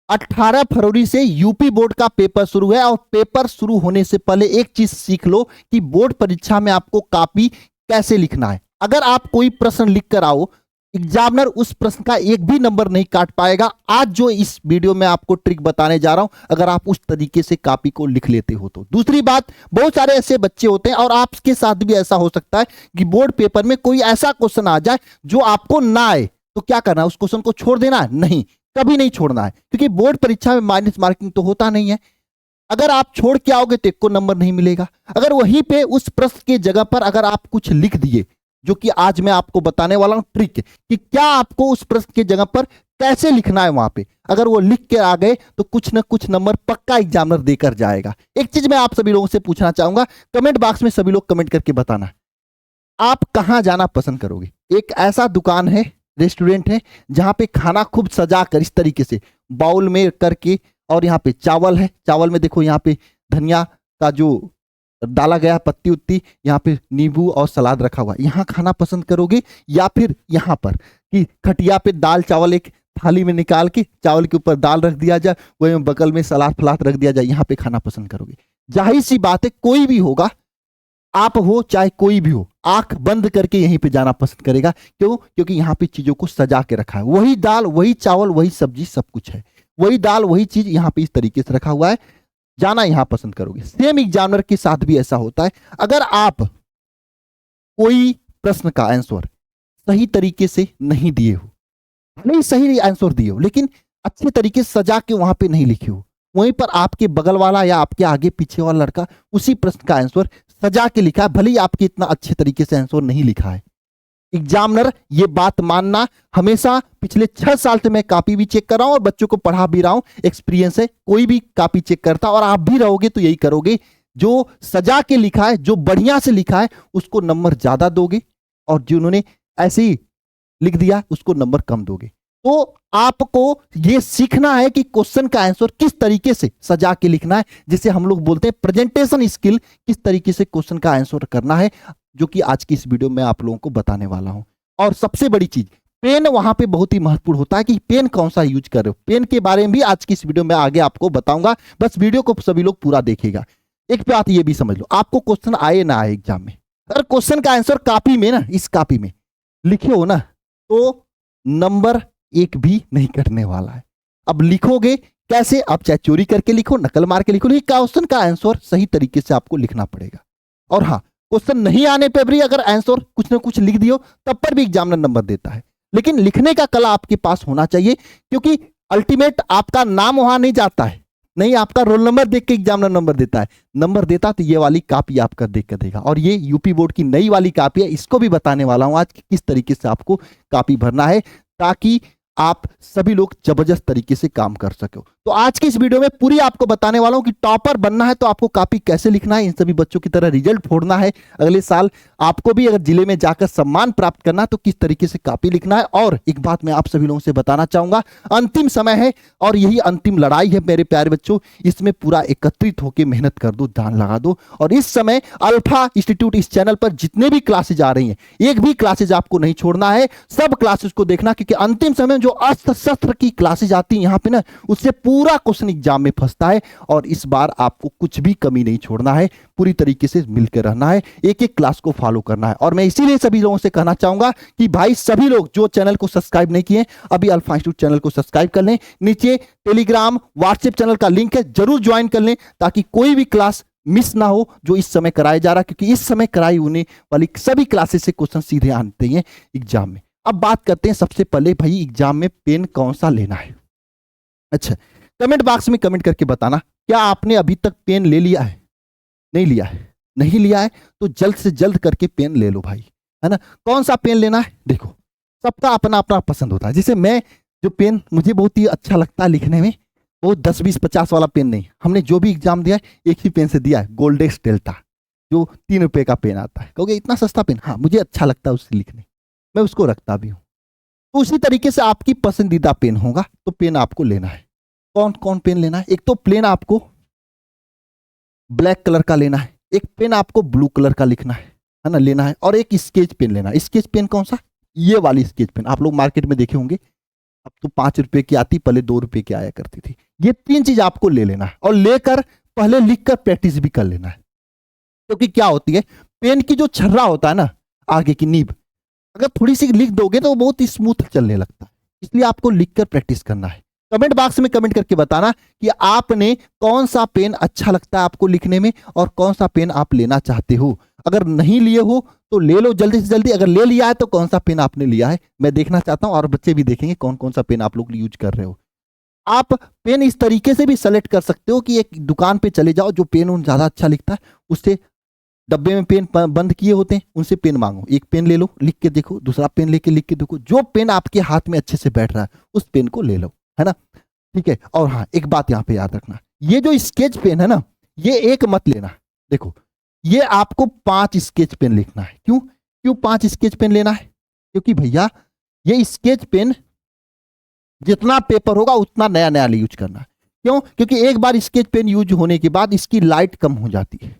18 फरवरी से UP board का paper शुरू है और पेपर शुरू होने से पहले एक चीज सीख लो कि बोर्ड परीक्षा में आपको कॉपी कैसे लिखना है। अगर आप कोई प्रश्न लिख कर आओ, एग्जामिनर उस प्रश्न का एक भी नंबर नहीं काट पाएगा। आज जो इस वीडियो में आपको ट्रिक बताने जा रहा हूं, अगर आप उस तरीके से कॉपी को लिख लेते हो तो। दूसरी बात, बहुत सारे ऐसे बच्चे होते हैं और आपके साथ भी ऐसा हो सकता है कि बोर्ड पेपर में कोई ऐसा क्वेश्चन आ जाए जो आपको ना आए, तो क्या करना है, उस क्वेश्चन को छोड़ देना है? नहीं, कभी नहीं छोड़ना है, क्योंकि बोर्ड परीक्षा में माइनस मार्किंग तो होता नहीं है। अगर आप छोड़ के आओगे तो एक को नंबर नहीं मिलेगा। अगर वहीं पे उस प्रश्न के जगह पर अगर आप कुछ लिख दिए, जो कि आज मैं आपको बताने वाला हूं ट्रिक, कि क्या आपको उस प्रश्न के जगह पर कैसे लिखना है वहां पे, अगर वो लिख के आ गए तो कुछ ना कुछ नंबर पक्का एग्जामिनर देकर जाएगा। एक चीज मैं आप सभी लोगों से पूछना चाहूंगा, कमेंट बॉक्स में सभी लोग कमेंट करके बताना, आप कहां जाना पसंद करोगे? एक ऐसा दुकान है, रेस्टोरेंट है, जहां पे खाना खूब सजा कर इस तरीके से बाउल में करके, और यहाँ पे चावल है, चावल में देखो यहाँ पे धनिया का जो डाला गया पत्ती उत्ती, यहाँ पे नींबू और सलाद रखा हुआ, यहाँ खाना पसंद करोगे? या फिर यहाँ पर कि खटिया पे दाल चावल एक थाली में निकाल के चावल के ऊपर दाल रख दिया जाए, वही बगल में सलाद फलाद रख दिया जाए, यहाँ पे खाना पसंद करोगे? जाहिर सी बात है, कोई भी होगा, आप हो चाहे कोई भी हो, आंख बंद करके यहीं पे जाना पसंद करेगा। क्यों? क्योंकि यहाँ पे चीजों को सजा के रखा है, वही दाल वही चावल वही सब्जी सब कुछ है, वही दाल वही चीज यहाँ पे इस तरीके से रखा हुआ है, जाना यहां पसंद करोगे। सेम एग्जामिनर के साथ भी ऐसा होता है। अगर आप कोई प्रश्न का आंसर सही तरीके से नहीं दिए हो, नहीं सही आंसर दिए हो, लेकिन अच्छे तरीके से सजा के वहां पे नहीं लिखे हो, वहीं पर आपके बगल वाला या आपके आगे पीछे वाला लड़का उसी प्रश्न का आंसर सजा के लिखा है, भले ही आपके इतना अच्छे तरीके से आंसर नहीं लिखा है। एग्जामिनर ये बात मानना, हमेशा पिछले 6 साल से मैं कॉपी भी चेक कर रहा हूं और बच्चों को पढ़ा भी रहा हूं, एक्सपीरियंस है, कोई भी कॉपी चेक करता और आप भी रहोगे तो यही करोगे। जो सजा के लिखा है, जो बढ़िया से लिखा है, उसको नंबर ज्यादा दोगे, और जिन्होंने ऐसे ही लिख दिया उसको नंबर कम दोगे। तो आपको यह सीखना है कि क्वेश्चन का आंसर किस तरीके से सजा के लिखना है, जिसे हम लोग बोलते हैं प्रेजेंटेशन स्किल, किस तरीके से क्वेश्चन का आंसर करना है, जो कि आज की इस वीडियो में आप लोगों को बताने वाला हूं। और सबसे बड़ी चीज, पेन वहां पे बहुत ही महत्वपूर्ण होता है कि पेन कौन सा यूज कर रहे हो। पेन के बारे में भी आज की इस वीडियो में आगे आपको बताऊंगा, बस वीडियो को सभी लोग पूरा देखिएगा। एक बात ये भी समझ लो, आपको क्वेश्चन आए ना आए एग्जाम में, अगर क्वेश्चन का आंसर कॉपी में ना, इस कॉपी में लिखे हो ना, तो नंबर एक भी नहीं कटने वाला है। अब लिखोगे कैसे? आप चाहे चोरी करके लिखो, नकल मार के लिखो, लेकिन क्वेश्चन का आंसर सही तरीके से आपको लिखना पड़ेगा। और हाँ, क्वेश्चन नहीं आने पर भी अगर आंसर कुछ ना कुछ लिख दियो, तब पर भी एग्जामिनर नंबर देता है, लेकिन लिखने का कला आपके पास होना चाहिए, क्योंकि अल्टीमेट आपका नाम वहां नहीं जाता है, नहीं आपका रोल नंबर देख के एग्जामिनर नंबर देता है। नंबर देता तो ये वाली कॉपी आपका देख कर देगा, और ये यूपी बोर्ड की नई वाली कॉपी है, इसको भी बताने वाला हूं आज किस तरीके से आपको कॉपी भरना है, ताकि आप सभी लोग जबरदस्त तरीके से काम कर सको। तो आज की इस वीडियो में पूरी आपको बताने वाला हूं कि टॉपर बनना है तो आपको कॉपी कैसे लिखना है, इन सभी बच्चों की तरह रिजल्ट फोड़ना है, अगले साल आपको भी अगर जिले में जाकर सम्मान प्राप्त करना है तो किस तरीके से कॉपी लिखना है। और एक बात मैं आप सभी लोगों से बताना चाहूंगा, अंतिम समय है और यही अंतिम लड़ाई है मेरे प्यारे बच्चों, इसमें पूरा एकत्रित होकर मेहनत कर दो, जान लगा दो। और इस समय अल्फा इंस्टीट्यूट इस चैनल पर जितने भी क्लासेज आ रही हैं, एक भी क्लासेज आपको नहीं छोड़ना है, सब क्लासेज को देखना, क्योंकि अंतिम समय जो अस्त्र शस्त्र की क्लासेज आती हैं यहाँ पे ना, उससे पूरा क्वेश्चन एग्जाम में फंसता है। और इस बार आपको कुछ भी कमी नहीं छोड़ना है, पूरी तरीके से मिलकर रहना है, एक एक क्लास को फॉलो करना है। और मैं इसीलिए सभी लोगों से कहना चाहूंगा कि भाई सभी लोग जो चैनल को सब्सक्राइब नहीं किए, अभी अल्फा इंस्टीट्यूट चैनल को सब्सक्राइब कर लें, नीचे टेलीग्राम व्हाट्सएप चैनल का लिंक है, जरूर ज्वाइन कर लें, ताकि कोई भी क्लास मिस ना हो जो इस समय कराया जा रहा है, क्योंकि इस समय कराई होने वाली सभी क्लासेस से क्वेश्चन सीधे आते हैं एग्जाम में। अब बात करते हैं सबसे पहले भाई एग्जाम में पेन कौन सा लेना है। अच्छा, कमेंट बॉक्स में कमेंट करके बताना, क्या आपने अभी तक पेन ले लिया है? नहीं लिया है? नहीं लिया है तो जल्द से जल्द करके पेन ले लो भाई, है ना। कौन सा पेन लेना है? देखो, सबका अपना अपना पसंद होता है। जैसे मैं, जो पेन मुझे बहुत ही अच्छा लगता है लिखने में, वो 10 20 50 वाला पेन नहीं, हमने जो भी एग्जाम दिया है एक ही पेन से दिया है, गोल्डेक्स डेल्टा, जो 3 रुपए का पेन आता है। कहोगे इतना सस्ता पेन? हाँ, मुझे अच्छा लगता है उससे लिखने, मैं उसको रखता भी हूँ। तो उसी तरीके से आपकी पसंदीदा पेन होगा तो पेन आपको लेना है। कौन कौन पेन लेना है? एक तो प्लेन आपको ब्लैक कलर का लेना है, एक पेन आपको ब्लू कलर का लिखना है ना, लेना है, और एक स्केच पेन लेना है। स्केच पेन कौन सा? ये वाली स्केच पेन आप लोग मार्केट में देखे होंगे, अब तो 5 रुपए की आती, पहले 2 रुपए की आया करती थी। ये 3 चीज आपको ले लेना है और लेकर पहले लिखकर प्रैक्टिस भी कर लेना है। क्योंकि क्या होती है, पेन की जो छर्रा होता है ना, आगे की नीब, अगर थोड़ी सी लिख दोगे तो वो बहुत ही स्मूथ चलने लगता है। इसलिए आपको लिखकर प्रैक्टिस करना है। कमेंट बॉक्स में कमेंट करके बताना कि आपने कौन सा पेन अच्छा लगता है आपको लिखने में और कौन सा पेन आप लेना चाहते हो। अगर नहीं लिए हो तो ले लो जल्दी से जल्दी, अगर ले लिया है तो कौन सा पेन आपने लिया है मैं देखना चाहता हूं, और बच्चे भी देखेंगे कौन कौन सा पेन आप लोग यूज कर रहे हो। आप पेन इस तरीके से भी सेलेक्ट कर सकते हो कि एक दुकान पे चले जाओ, जो पेन उन ज्यादा अच्छा लिखता है उससे, डब्बे में पेन बंद किए होते हैं उनसे पेन मांगो, एक पेन ले लो, लिख के देखो, दूसरा पेन लेके लिख के देखो, जो पेन आपके हाथ में अच्छे से बैठ रहा है उस पेन को ले लो, है ना। ठीक है। और हाँ, एक बात यहाँ पे याद रखना, ये जो स्केच पेन है ना, ये एक मत लेना। देखो, ये आपको 5 स्केच पेन लिखना है। क्यों क्यों 5 स्केच पेन लेना है? क्योंकि भैया ये स्केच पेन जितना पेपर होगा उतना नया नया यूज करना है। क्यों? क्योंकि एक बार स्केच पेन यूज होने के बाद इसकी लाइट कम हो जाती है।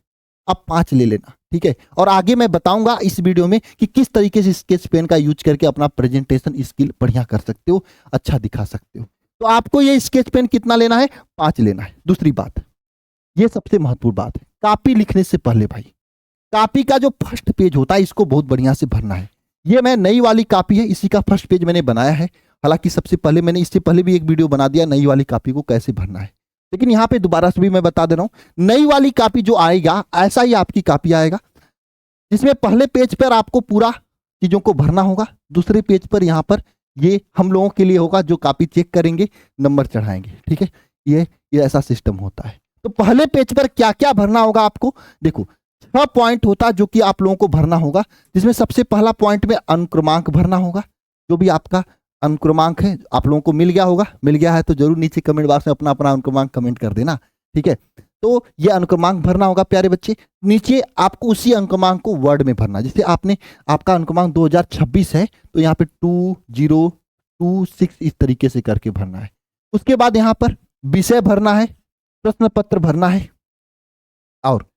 अब 5 ले लेना, ठीक है। और आगे मैं बताऊंगा इस वीडियो में कि किस तरीके से स्केच पेन का यूज करके अपना प्रेजेंटेशन स्किल बढ़िया कर सकते हो, अच्छा दिखा सकते हो। तो आपको ये स्केच पेन कितना लेना है? 5 लेना है। दूसरी बात, ये सबसे महत्वपूर्ण बात है, कॉपी लिखने से पहले भाई, कॉपी का जो फर्स्ट पेज होता है इसको बहुत बढ़िया से भरना है। ये मैं नई वाली कॉपी है, इसी का फर्स्ट पेज मैंने बनाया है। हालांकि सबसे पहले मैंने इससे पहले भी एक वीडियो बना दिया नई वाली कॉपी को कैसे भरना है, लेकिन यहाँ पे दोबारा से भी मैं बता दे रहा हूँ। नई वाली कॉपी जो आएगा ऐसा ही आपकी कॉपी आएगा, जिसमें पहले पेज पर आपको पूरा चीजों को भरना होगा, दूसरे पेज पर यहाँ पर ये हम लोगों के लिए होगा जो कॉपी चेक करेंगे, नंबर चढ़ाएंगे, ठीक है। ये ऐसा सिस्टम होता है। तो पहले पेज पर क्या क्या भरना होगा आपको, देखो 6 पॉइंट होता है जो कि आप लोगों को भरना होगा, जिसमें सबसे पहला पॉइंट में अनुक्रमांक भरना होगा। जो भी आपका अनुक्रमांक है आप लोगों को मिल गया होगा, मिल गया है तो जरूर नीचे कमेंट बॉक्स में अपना अपना अनुक्रमांक कमेंट कर देना, ठीक है। तो ये अनुक्रमांक भरना होगा प्यारे बच्चे। नीचे आपको उसी अनुक्रमांक को वर्ड में भरना, जैसे आपने आपका अनुक्रमांक 2026 है तो यहाँ पे 2026 इस तरीके से करके भरना है। उसके बाद यहाँ पर विषय भरना है, प्रश्न पत्र भरना है, और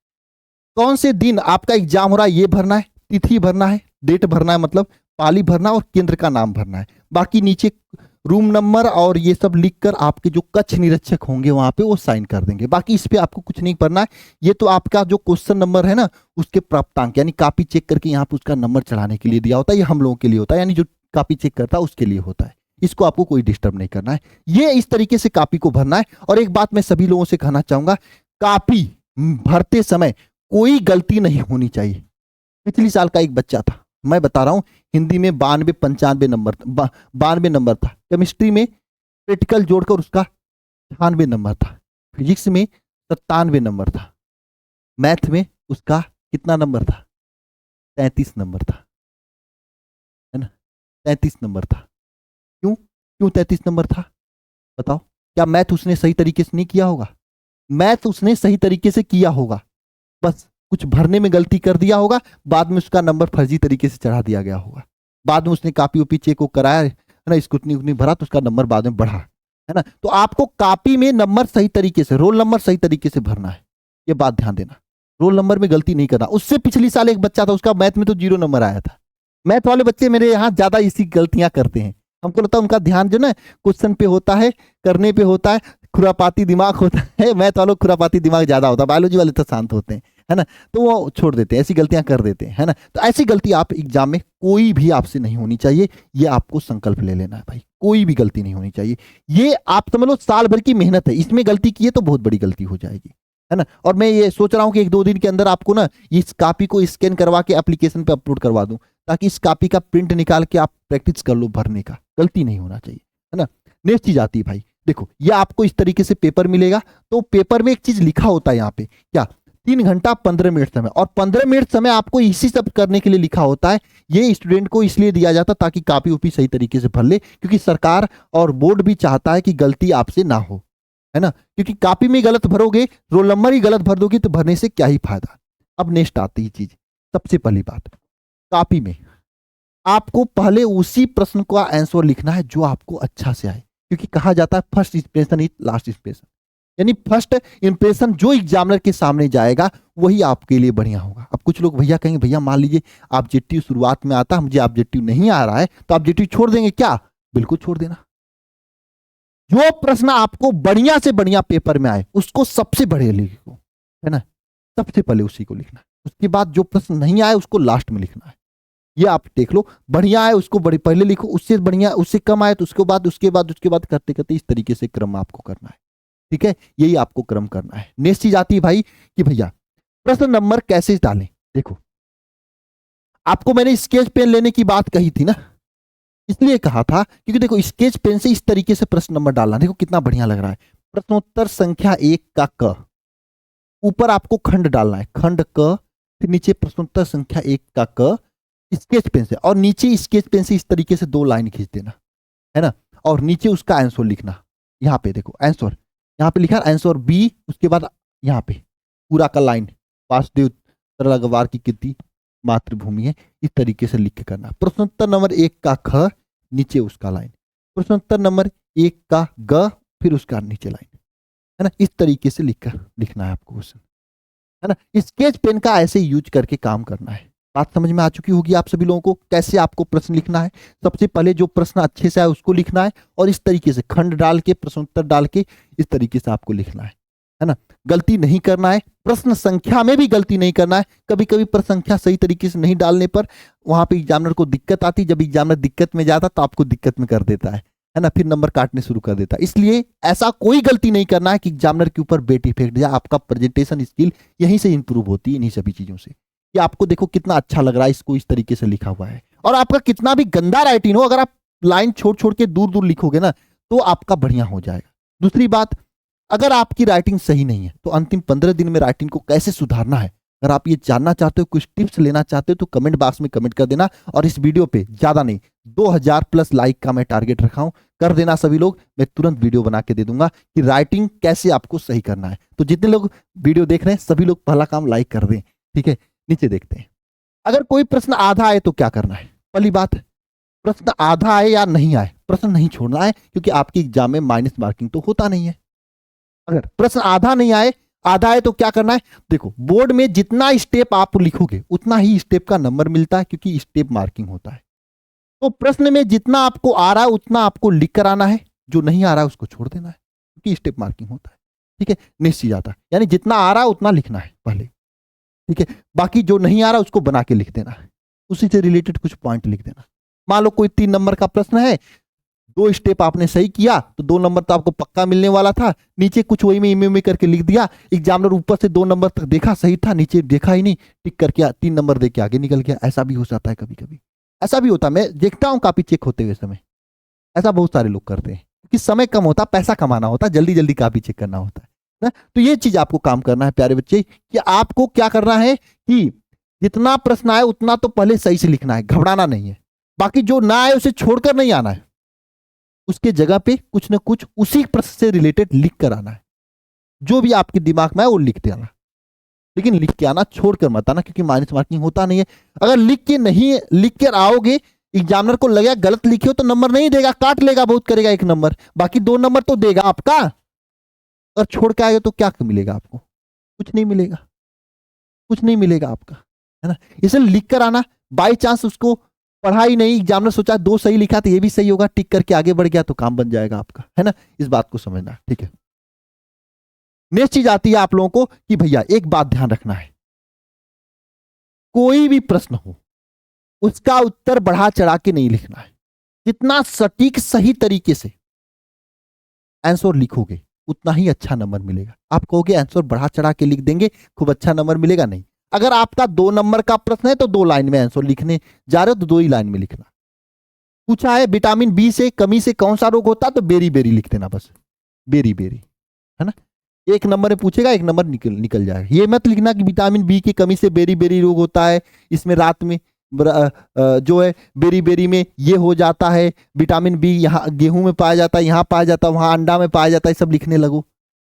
कौन से दिन आपका एग्जाम हो रहा है ये भरना है, तिथि भरना है, डेट भरना है, मतलब पाली भरना और केंद्र का नाम भरना है। बाकी नीचे रूम नंबर और ये सब लिखकर आपके जो कक्ष निरीक्षक होंगे वहां पे वो साइन कर देंगे। बाकी इस पे आपको कुछ नहीं करना है। ये तो आपका जो क्वेश्चन नंबर है ना उसके प्राप्तांक, यानी कॉपी चेक करके यहाँ पे उसका नंबर चढ़ाने के लिए दिया होता है, ये हम लोगों के लिए होता है, यानी जो कॉपी चेक करता है उसके लिए होता है। इसको आपको कोई डिस्टर्ब नहीं करना है। ये इस तरीके से कॉपी को भरना है। और एक बात मैं सभी लोगों से कहना चाहूंगा, कॉपी भरते समय कोई गलती नहीं होनी चाहिए। पिछले साल का एक बच्चा था, मैं बता रहा हूं, हिंदी में 92-95 नंबर, 92 नंबर था, केमिस्ट्री में प्रैक्टिकल जोड़कर उसका 98 नंबर था, फिजिक्स में 97 नंबर था, मैथ में उसका कितना नंबर था? 33 नंबर था, है ना, 33 नंबर था। क्यों क्यों 33 नंबर था बताओ? क्या मैथ उसने सही तरीके से नहीं किया होगा? मैथ उसने सही तरीके से किया होगा, बस कुछ भरने में गलती कर दिया होगा, बाद में उसका नंबर फर्जी तरीके से चढ़ा दिया गया होगा। बाद में उसने कॉपी ओपी चेक को कराया है ना, स्क्रूटनी उतनी भरा तो उसका नंबर बाद में बढ़ा, है ना। तो आपको कॉपी में नंबर सही तरीके से, रोल नंबर सही तरीके से भरना है, ये बात ध्यान देना। रोल नंबर में गलती नहीं करना। उससे पिछली साल एक बच्चा था, उसका मैथ में तो 0 नंबर आया था। मैथ वाले बच्चे मेरे यहाँ ज्यादा इसी गलतियां करते हैं। हमको लगता है उनका ध्यान जो ना क्वेश्चन पे होता है, करने पे होता है, खुरापाती दिमाग होता है। मैथ वालों खुरापाती दिमाग ज्यादा होता है, बायोलॉजी वाले तो शांत होते हैं, है ना, तो वो छोड़ देते हैं, ऐसी गलतियां कर देते हैं, है ना। तो ऐसी गलती आप एग्जाम में कोई भी आपसे नहीं होनी चाहिए, ये आपको संकल्प ले लेना है भाई, कोई भी गलती नहीं होनी चाहिए। ये आप समझ लो साल भर की मेहनत है, इसमें गलती की है तो बहुत बड़ी गलती हो जाएगी, है ना। और मैं ये सोच रहा हूँ कि 1-2 दिन के अंदर आपको ना इस कॉपी को स्कैन करवा के एप्लीकेशन पे अपलोड करवा दूं, ताकि इस कॉपी का प्रिंट निकाल के आप प्रैक्टिस कर लो भरने का, गलती नहीं होना चाहिए, है ना। नेक्स्ट चीज आती है भाई, देखो ये आपको इस तरीके से पेपर मिलेगा, तो पेपर में एक चीज लिखा होता है यहाँ पे, क्या 3 घंटा 15 मिनट समय, और 15 मिनट समय आपको इसी सब करने के लिए लिखा होता है। ये स्टूडेंट को इसलिए दिया जाता ताकि कॉपी ओपी सही तरीके से भर ले, क्योंकि सरकार और बोर्ड भी चाहता है कि गलती आपसे ना हो, है ना। क्योंकि कॉपी में गलत भरोगे, रोल नंबर ही गलत भर दोगे तो भरने से क्या ही फायदा। अब नेक्स्ट आती है चीज, सबसे पहली बात, कॉपी में आपको पहले उसी प्रश्न का आंसर लिखना है जो आपको अच्छा से आए, क्योंकि कहा जाता है first impression is last impression, यानी फर्स्ट इंप्रेशन जो एग्जामिनर के सामने जाएगा वही आपके लिए बढ़िया होगा। अब कुछ लोग भैया कहेंगे, भैया मान लीजिए ऑब्जेक्टिव शुरुआत में आता, मुझे ऑब्जेक्टिव नहीं आ रहा है, तो ऑब्जेक्टिव छोड़ देंगे क्या? बिल्कुल छोड़ देना, जो प्रश्न आपको बढ़िया से बढ़िया पेपर में आए उसको सबसे बढ़िया लिखो, है ना, सबसे पहले उसी को लिखना है। उसके बाद जो प्रश्न नहीं आए उसको लास्ट में लिखना है। ये आप देख लो, बढ़िया आए उसको बड़ी पहले लिखो, उससे बढ़िया उससे कम आए तो उसके बाद करते करते इस तरीके से क्रम आपको करना है। ठीक है, यही आपको क्रम करना है। नेक्स्ट चीज आती है भाई कि भैया प्रश्न नंबर कैसे डालें। देखो आपको मैंने स्केच पेन लेने की बात कही थी ना, इसलिए कहा था क्योंकि देखो स्केच पेन से इस तरीके से प्रश्न नंबर डालना, देखो कितना बढ़िया लग रहा है। प्रश्नोत्तर संख्या 1 का क, ऊपर आपको खंड डालना है, खंड क, फिर नीचे प्रश्नोत्तर संख्या 1 का क स्केच पेन से, और नीचे स्केच पेन से इस तरीके से 2 लाइन खींच देना, है ना, और नीचे उसका आंसर लिखना। यहाँ पे देखो आंसर, यहाँ पे लिखा आंसर बी, उसके बाद यहाँ पे पूरा का लाइन, वासुदेव तरल अग्रवाल की कृति मातृभूमि है, इस तरीके से लिख के करना। प्रश्नोत्तर नंबर 1 का ख, नीचे उसका लाइन, प्रश्नोत्तर नंबर 1 का ग, फिर उसका नीचे लाइन, है ना, इस तरीके से लिखकर लिखना है आपको क्वेश्चन, है ना। स्केच पेन का ऐसे यूज करके काम करना है। बात समझ में आ चुकी होगी आप सभी लोगों को कैसे आपको प्रश्न लिखना है। सबसे पहले जो प्रश्न अच्छे से आए उसको लिखना है, और इस तरीके से खंड डाल के प्रश्नोत्तर डाल के इस तरीके से आपको लिखना है ना। गलती नहीं करना है, प्रश्न संख्या में भी गलती नहीं करना है। कभी कभी प्रश्न संख्या सही तरीके से नहीं डालने पर वहां पे एग्जामिनर को दिक्कत आती, जब एग्जामिनर दिक्कत में जाता तो आपको दिक्कत में कर देता है ना, फिर नंबर काटने शुरू कर देता है। इसलिए ऐसा कोई गलती नहीं करना है कि एग्जामिनर के ऊपर बेट इफेक्ट जाए। आपका प्रेजेंटेशन स्किल यहीं से इंप्रूव होती है, इन्हीं सभी चीजों से। कि आपको देखो कितना अच्छा लग रहा है, इसको इस तरीके से लिखा हुआ है। और आपका कितना भी गंदा राइटिंग हो, अगर आप लाइन छोड़ छोड़ के दूर दूर लिखोगे ना तो आपका बढ़िया हो जाएगा। दूसरी बात, अगर आपकी राइटिंग सही नहीं है तो अंतिम 15 दिन में राइटिंग को कैसे सुधारना है, अगर आप ये जानना चाहते हो, कुछ टिप्स लेना चाहते हो, तो कमेंट बॉक्स में कमेंट कर देना। और इस वीडियो पे ज्यादा नहीं 2000 प्लस लाइक का मैं टारगेट रखा हूं, कर देना सभी लोग, मैं तुरंत वीडियो बना के दे दूंगा कि राइटिंग कैसे आपको सही करना है। तो जितने लोग वीडियो देख रहे हैं सभी लोग पहला काम लाइक कर दें। ठीक है, नीचे देखते हैं। अगर कोई प्रश्न आधा आए तो क्या करना है। पहली बात, प्रश्न आधा आए या नहीं आए, प्रश्न नहीं छोड़ना है, क्योंकि आपकी एग्जाम में माइनस मार्किंग तो होता नहीं है। अगर प्रश्न आधा नहीं आए, आधा आए तो क्या करना है। देखो बोर्ड में जितना स्टेप आप लिखोगे उतना ही स्टेप का नंबर मिलता है, क्योंकि स्टेप मार्किंग होता है। तो प्रश्न में जितना आपको आ रहा है उतना आपको लिख कर आना है, जो नहीं आ रहा है उसको छोड़ देना है, क्योंकि स्टेप मार्किंग होता है। ठीक है, निश्चित जाता है, यानी जितना आ रहा है उतना लिखना है पहले। ठीक है, बाकी जो नहीं आ रहा उसको बना के लिख देना है, उसी से रिलेटेड कुछ पॉइंट लिख देना। मान लो कोई 3 नंबर का प्रश्न है, 2 स्टेप आपने सही किया तो 2 नंबर तो आपको पक्का मिलने वाला था, नीचे कुछ वही में इमे करके लिख दिया, एग्जामिनर ऊपर से 2 नंबर तक देखा सही था, नीचे देखा ही नहीं, टिक करके 3 नंबर दे के आगे निकल गया। ऐसा भी हो जाता है, कभी कभी ऐसा भी होता है, मैं देखता हूं कापी चेक होते हुए समय, ऐसा बहुत सारे लोग करते हैं, क्योंकि समय कम होता, पैसा कमाना होता, जल्दी जल्दी कापी चेक करना होता है ना। तो ये चीज आपको काम करना है प्यारे बच्चे, कि आपको क्या करना है कि जितना प्रश्न आए उतना तो पहले सही से लिखना है, घबराना नहीं है। बाकी जो ना आए उसे छोड़कर नहीं आना है, उसके जगह पे कुछ ना कुछ उसी प्रश्न से रिलेटेड लिख कर आना है। जो भी आपके दिमाग में है वो लिखते आना, लेकिन लिख के आना, छोड़कर मत आना, क्योंकि माइनस मार्किंग होता नहीं है। अगर लिख कर आओगे, एग्जामिनर को लगेगा गलत लिखे हो तो नंबर नहीं देगा, काट लेगा, बहुत करेगा 1 नंबर, बाकी 2 नंबर तो देगा आपका। अगर छोड़ के आए तो क्या मिलेगा आपको, कुछ नहीं मिलेगा, कुछ नहीं मिलेगा आपका, है ना। इसलिए लिख कर आना। बाई चांस उसको पढ़ा ही नहीं, एग्जामिनर सोचा 2 सही लिखा तो ये भी सही होगा, टिक करके आगे बढ़ गया तो काम बन जाएगा आपका, है ना। इस बात को समझना, ठीक है। नेक्स्ट चीज आती है आप लोगों को कि भैया एक बात ध्यान रखना है, कोई भी प्रश्न हो उसका उत्तर बढ़ा चढ़ा के नहीं लिखना है। जितना सटीक सही तरीके से आंसर लिखोगे उतना ही अच्छा नंबर मिलेगा। आप कहोगे आंसर बढ़ा चढ़ा के लिख देंगे खूब अच्छा नंबर मिलेगा, नहीं। अगर आपका 2 नंबर का प्रश्न है तो 2 लाइन में आंसर लिखने जा रहे हो तो 2 ही लाइन में लिखना। पूछा है विटामिन बी से कमी से कौन सा रोग होता है, तो बेरी बेरी लिख देना, बस बेरी बेरी, है ना। 1 नंबर में पूछेगा, 1 नंबर निकल जाएगा। ये मत लिखना कि विटामिन बी की कमी से बेरी बेरी रोग होता है, इसमें रात में जो है बेरी बेरी में ये हो जाता है, विटामिन बी यहाँ गेहूं में पाया जाता है, यहाँ पाया जाता है, वहां अंडा में पाया जाता है, सब लिखने लगो,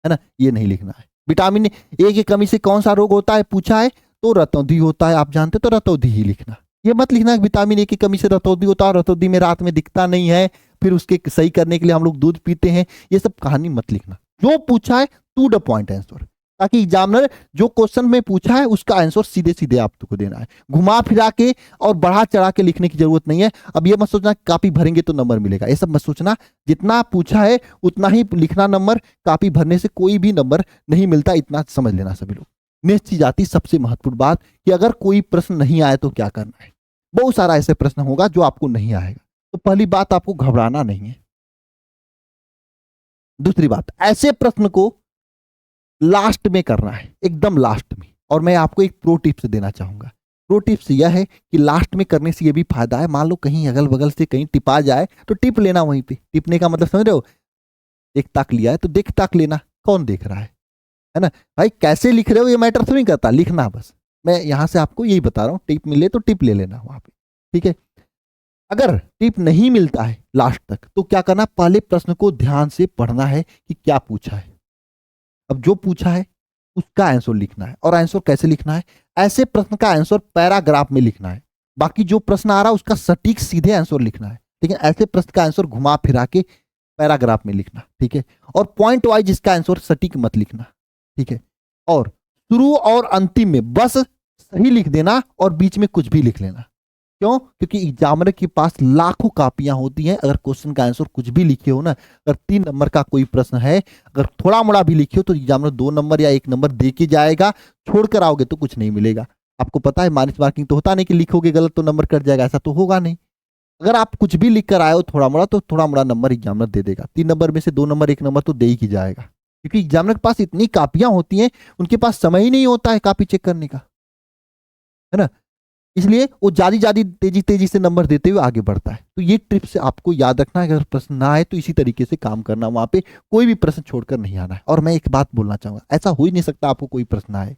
है ना। ये नहीं लिखना है। विटामिन ए की कमी से कौन सा रोग होता है पूछा है तो रतौंधी होता है, आप जानते हो, तो रतौंधी ही लिखना। ये मत लिखना विटामिन ए की कमी से रतौंधी होता है, रतौंधी में रात में दिखता नहीं है, फिर उसके सही करने के लिए हम लोग दूध पीते हैं, ये सब कहानी मत लिखना। जो पूछा है टू द पॉइंट आंसर। ताकि एग्जामिनर जो क्वेश्चन में पूछा है उसका आंसर सीधे सीधे आपको देना है, घुमा फिरा के और बढ़ा चढ़ा के लिखने की जरूरत नहीं है। अब ये मत सोचना कॉपी भरेंगे तो नंबर मिलेगा, ये सब मत सोचना। जितना पूछा है उतना ही लिखना नंबर, कॉपी भरने से कोई भी नंबर नहीं मिलता, इतना समझ लेना सभी लोग। नेक्स्ट चीज आती सबसे महत्वपूर्ण बात कि अगर कोई प्रश्न नहीं आए तो क्या करना है। बहुत सारा ऐसे प्रश्न होगा जो आपको नहीं आएगा, तो पहली बात आपको घबराना नहीं है। दूसरी बात, ऐसे प्रश्न को लास्ट में करना है, एकदम लास्ट में। और मैं आपको एक प्रो टिप्स देना चाहूंगा। प्रो टिप्स यह है कि लास्ट में करने से यह भी फायदा है, मान लो कहीं अगल बगल से कहीं टिपा जाए तो टिप लेना वहीं पे। टिपने का मतलब समझ रहे हो, एक ताक लिया है तो देख ताक लेना, कौन देख रहा है ना भाई। कैसे लिख रहे हो ये मैटर तो नहीं करता, लिखना बस। मैं यहां से आपको यही बता रहा हूं, टिप मिले तो टिप ले लेना वहां पे, ठीक है। अगर टिप नहीं मिलता है लास्ट तक तो क्या करना, पहले प्रश्न को ध्यान से पढ़ना है कि क्या पूछा है। अब जो पूछा है उसका आंसर लिखना है। और आंसर कैसे लिखना है, ऐसे प्रश्न का आंसर पैराग्राफ में लिखना है। बाकी जो प्रश्न आ रहा है उसका सटीक सीधे आंसर लिखना है, लेकिन ऐसे प्रश्न का आंसर घुमा फिरा के पैराग्राफ में लिखना, ठीक है। और पॉइंट वाइज इसका आंसर सटीक मत लिखना, ठीक है। और शुरू और अंतिम में बस सही लिख देना और बीच में कुछ भी लिख लेना। क्यों? क्योंकि एग्जामिनर के पास लाखों कापियां होती हैं। अगर क्वेश्चन का आंसर कुछ भी लिखे हो ना, अगर 3 नंबर का कोई प्रश्न है, अगर थोड़ा मोड़ा भी लिखे हो तो एग्जामिनर 2 नंबर या 1 नंबर दे के जाएगा। छोड़कर आओगे तो कुछ नहीं मिलेगा। आपको पता है माइनस मार्किंग तो होता नहीं कि लिखोगे गलत तो नंबर कट जाएगा, ऐसा तो होगा नहीं। अगर आप कुछ भी लिख कर आए हो थोड़ा मोड़ा, तो थोड़ा मोड़ा नंबर एग्जामिनर दे देगा। 3 नंबर में से 2 नंबर 1 नंबर तो दे ही जाएगा, क्योंकि एग्जामिनर के पास इतनी कापियां होती हैं, उनके पास समय ही नहीं होता है कापी चेक करने का, है ना। इसलिए वो ज्यादा तेजी तेजी से नंबर देते हुए आगे बढ़ता है। तो ये टिप्स आपको याद रखना है। अगर प्रश्न ना आए तो इसी तरीके से काम करना, वहां पे कोई भी प्रश्न छोड़कर नहीं आना है। और मैं एक बात बोलना चाहूंगा, ऐसा हो ही नहीं सकता आपको कोई प्रश्न आए।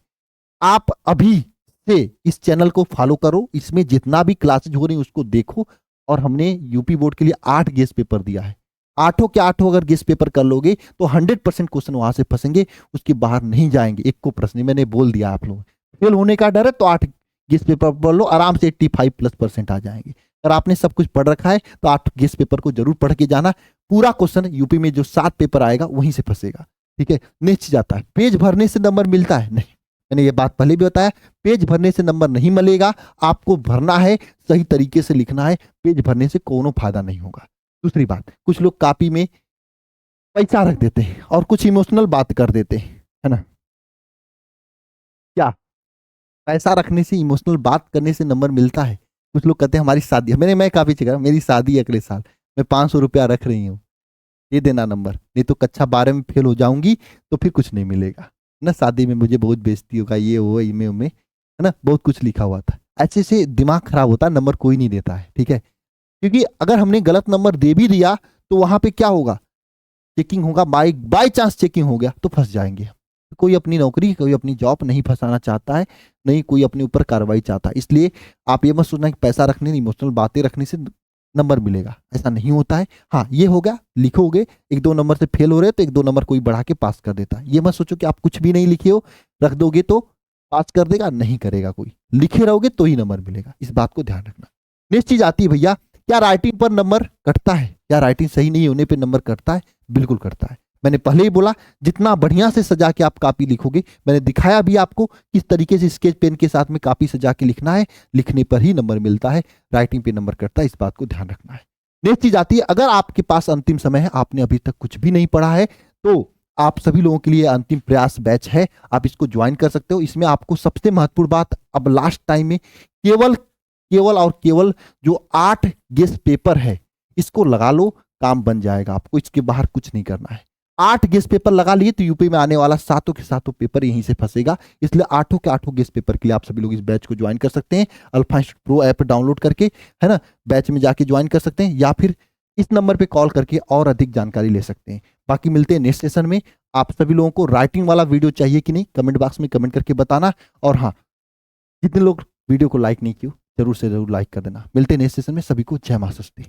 आप अभी से इस चैनल को फॉलो करो, इसमें जितना भी क्लासेज हो रही उसको देखो। और हमने यूपी बोर्ड के लिए 8 गेस्ट पेपर दिया है। 8 के 8 अगर गेस्ट पेपर कर लोगे तो 100% क्वेश्चन वहां से फंसेंगे, उसके बाहर नहीं जाएंगे। एक को प्रश्न मैंने बोल दिया, आप लोग फेल होने का डर है तो 8 गेस्ट पेपर पढ़ लो, आराम से 85+% आ जाएंगे। अगर आपने सब कुछ पढ़ रखा है तो 8 गेस्ट पेपर को जरूर पढ़ के जाना। पूरा क्वेश्चन यूपी में जो 7 पेपर आएगा वहीं से फंसेगा, ठीक है। नेक्स्ट जाता है, पेज भरने से नंबर मिलता है? नहीं, मैंने ये बात पहले भी बताया, पेज भरने से नंबर नहीं मिलेगा। आपको भरना है, सही तरीके से लिखना है, पेज भरने से कोनो फायदा नहीं होगा। दूसरी बात, कुछ लोग कॉपी में पैसा रख देते हैं और कुछ इमोशनल बात कर देते हैं, है ना। क्या पैसा रखने से, इमोशनल बात करने से नंबर मिलता है? कुछ लोग कहते हैं हमारी शादी, मैं काफी चेक, मेरी शादी अगले साल, मैं 500 रुपया रख रही हूँ, दे देना नंबर, नहीं तो कक्षा 12 में फेल हो जाऊंगी तो फिर कुछ नहीं मिलेगा ना, शादी में मुझे बहुत बेइज्जती होगा, ये वो इमे उमे, है ना, बहुत कुछ लिखा हुआ था। ऐसे से दिमाग खराब होता है, नंबर कोई नहीं देता है, ठीक है। क्योंकि अगर हमने गलत नंबर दे भी दिया तो वहां पे क्या होगा, चेकिंग होगा, बाई चांस चेकिंग हो गया तो फंस जाएंगे। कोई अपनी नौकरी, कोई अपनी जॉब नहीं फंसाना चाहता है, नहीं कोई अपने ऊपर कार्रवाई चाहता है। इसलिए आप ये मत सोचना कि पैसा रखने, इमोशनल बातें रखने से नंबर मिलेगा, ऐसा नहीं होता है। हाँ, ये हो गया, लिखोगे 1-2 नंबर से फेल हो रहे तो 1-2 नंबर कोई बढ़ा के पास कर देता है। ये मत सोचो कि आप कुछ भी नहीं लिखे हो, रख दोगे तो पास कर देगा, नहीं करेगा कोई। लिखे रहोगे तो ही नंबर मिलेगा, इस बात को ध्यान रखना। नेक्स्ट चीज आती है भैया, क्या राइटिंग पर नंबर कटता है? क्या राइटिंग सही नहीं होने पर नंबर कटता है? बिल्कुल कटता है। मैंने पहले ही बोला, जितना बढ़िया से सजा के आप कॉपी लिखोगे, मैंने दिखाया भी आपको किस तरीके से स्केच पेन के साथ में कॉपी सजा के लिखना है, लिखने पर ही नंबर मिलता है, राइटिंग पे नंबर कटता है, इस बात को ध्यान रखना है। नेक्स्ट चीज आती है, अगर आपके पास अंतिम समय है, आपने अभी तक कुछ भी नहीं पढ़ा है, तो आप सभी लोगों के लिए अंतिम प्रयास बैच है, आप इसको ज्वाइन कर सकते हो। इसमें आपको सबसे महत्वपूर्ण बात, अब लास्ट टाइम में केवल जो 8 गेस्ट पेपर है इसको लगा लो, काम बन जाएगा आपको, इसके बाहर कुछ नहीं करना है। 8 गेस्ट पेपर लगा लिए तो यूपी में आने वाला 7 के 7 पेपर यहीं से फंसेगा। इसलिए 8 के 8 गेस्ट पेपर के लिए आप सभी लोग इस बैच को ज्वाइन कर सकते हैं, alpha institute pro app download करके, है ना, बैच में जाके ज्वाइन कर सकते हैं, या फिर इस नंबर पे कॉल करके और अधिक जानकारी ले सकते हैं। बाकी मिलते हैं नेक्स्ट सेशन में। आप सभी लोगों को राइटिंग वाला वीडियो चाहिए कि नहीं, कमेंट बॉक्स में कमेंट करके बताना। और हाँ, जितने लोग वीडियो को लाइक नहीं किए जरूर से जरूर लाइक कर देना। मिलते हैं नेक्स्ट सेशन में, सभी को जय मां सरस्वती।